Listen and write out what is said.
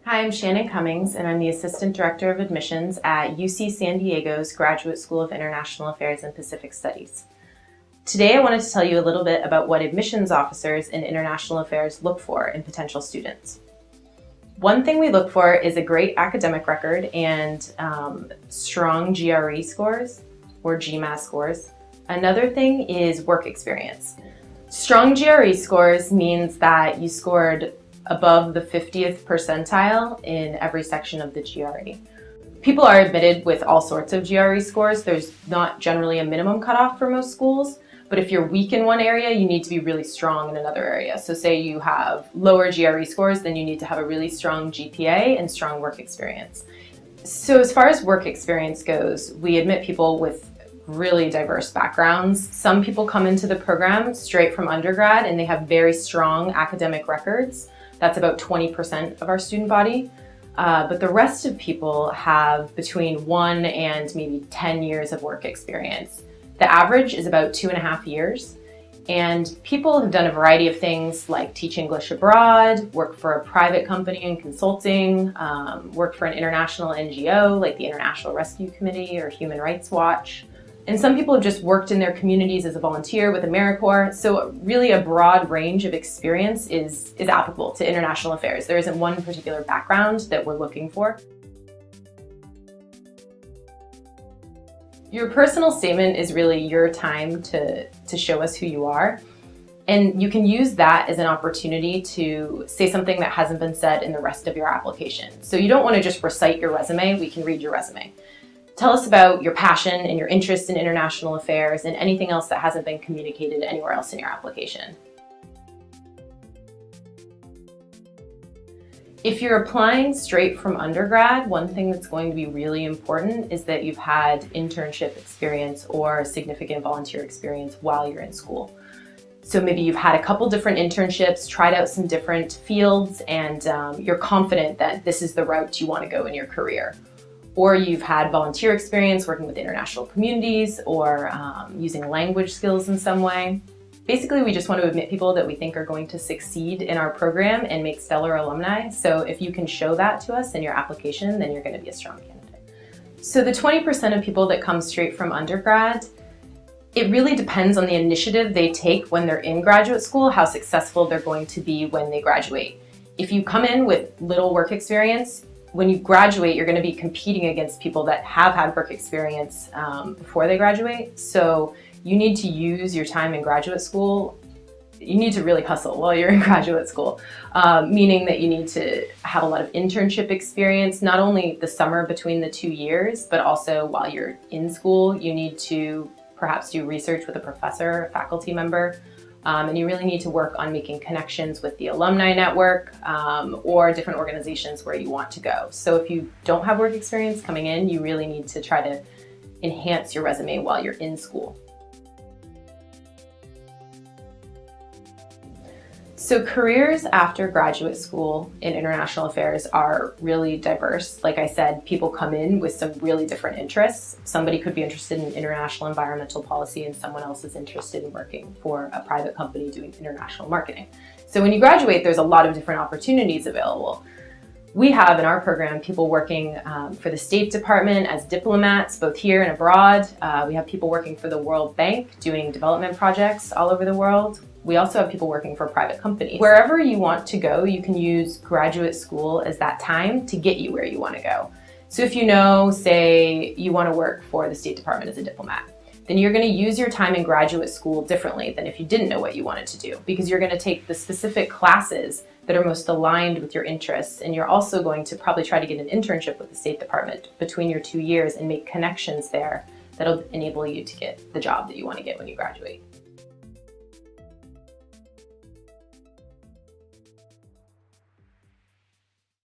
Hi, I'm Shannon Cummings, and I'm the Assistant Director of Admissions at UC San Diego's Graduate School of International Affairs and Pacific Studies. Today I wanted to tell you a little bit about what admissions officers in international affairs look for in potential students. One thing we look for is a great academic record and strong GRE scores, or GMAT scores. Another thing is work experience. Strong GRE scores means that you scored above the 50th percentile in every section of the GRE. People are admitted with all sorts of GRE scores. There's not generally a minimum cutoff for most schools, but if you're weak in one area, you need to be really strong in another area. So say you have lower GRE scores, then you need to have a really strong GPA and strong work experience. So as far as work experience goes, we admit people with really diverse backgrounds. Some people come into the program straight from undergrad and they have very strong academic records. That's about 20% of our student body. But the rest of people have between 1 and maybe 10 years of work experience. The average is about 2.5 years. And people have done a variety of things like teach English abroad, work for a private company in consulting, work for an international NGO like the International Rescue Committee or Human Rights Watch. And some people have just worked in their communities as a volunteer with AmeriCorps. So really a broad range of experience is applicable to international affairs. There isn't one particular background that we're looking for. Your personal statement is really your time to show us who you are. And you can use that as an opportunity to say something that hasn't been said in the rest of your application. So you don't want to just recite your resume, we can read your resume. Tell us about your passion and your interest in international affairs and anything else that hasn't been communicated anywhere else in your application. If you're applying straight from undergrad, one thing that's going to be really important is that you've had internship experience or significant volunteer experience while you're in school. So maybe you've had a couple different internships, tried out some different fields, and you're confident that this is the route you want to go in your career. Or you've had volunteer experience working with international communities or using language skills in some way. Basically, we just want to admit people that we think are going to succeed in our program and make stellar alumni. So if you can show that to us in your application, then you're going to be a strong candidate. So the 20% of people that come straight from undergrad, it really depends on the initiative they take when they're in graduate school, how successful they're going to be when they graduate. If you come in with little work experience, when you graduate, you're going to be competing against people that have had work experience before they graduate. So you need to use your time in graduate school. You need to really hustle while you're in graduate school, meaning that you need to have a lot of internship experience, not only the summer between the 2 years, but also while you're in school. You need to perhaps do research with a professor, a faculty member. And you really need to work on making connections with the alumni network or different organizations where you want to go. So if you don't have work experience coming in, you really need to try to enhance your resume while you're in school. So careers after graduate school in international affairs are really diverse. Like I said, people come in with some really different interests. Somebody could be interested in international environmental policy and someone else is interested in working for a private company doing international marketing. So when you graduate, there's a lot of different opportunities available. We have in our program people working for the State Department as diplomats, both here and abroad. We have people working for the World Bank doing development projects all over the world. We also have people working for private companies. Wherever you want to go, you can use graduate school as that time to get you where you want to go. So if you know, say, you want to work for the State Department as a diplomat, then you're going to use your time in graduate school differently than if you didn't know what you wanted to do, because you're going to take the specific classes that are most aligned with your interests, and you're also going to probably try to get an internship with the State Department between your 2 years and make connections there that'll enable you to get the job that you want to get when you graduate.